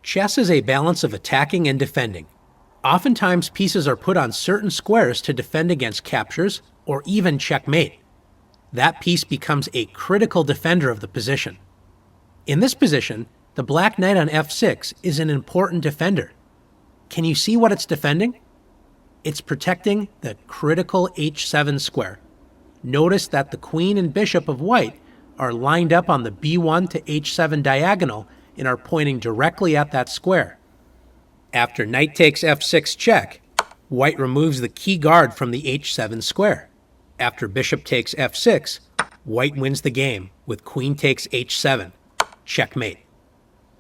Chess is a balance of attacking and defending. Oftentimes, pieces are put on certain squares to defend against captures or even checkmate. That piece becomes a critical defender of the position. In this position, the black knight on f6 is an important defender. Can you see what it's defending? It's protecting the critical h7 square. Notice that the queen and bishop of white are lined up on the b1 to h7 diagonal and are pointing directly at that square. After knight takes f6 check, white removes the key guard from the h7 square. After bishop takes f6, white wins the game with queen takes h7. Checkmate.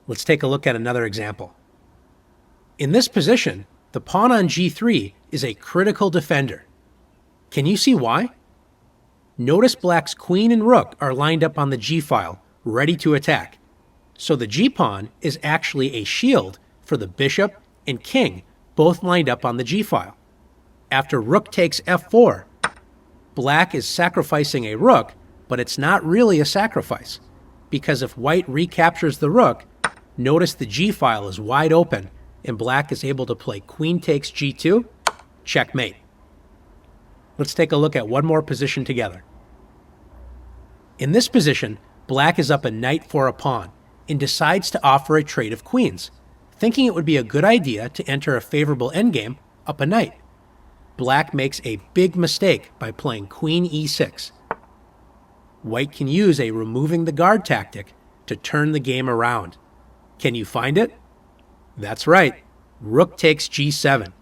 Let's take a look at another example. In this position, the pawn on g3 is a critical defender. Can you see why? Notice black's queen and rook are lined up on the g-file, ready to attack. So the g-pawn is actually a shield for the bishop and king, both lined up on the g-file. After rook takes f4, black is sacrificing a rook, but it's not really a sacrifice, because if white recaptures the rook, notice the g-file is wide open and black is able to play queen takes g2, checkmate. Let's take a look at one more position together. In this position, black is up a knight for a pawn and decides to offer a trade of queens, thinking it would be a good idea to enter a favorable endgame up a knight. Black makes a big mistake by playing queen e6. White can use a removing the guard tactic to turn the game around. Can you find it? That's right, rook takes g7.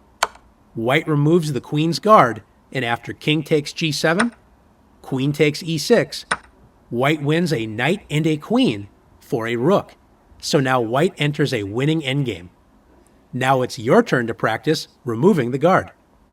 White removes the queen's guard, and after king takes g7, queen takes e6, white wins a knight and a queen for a rook. So now white enters a winning endgame. Now it's your turn to practice removing the guard.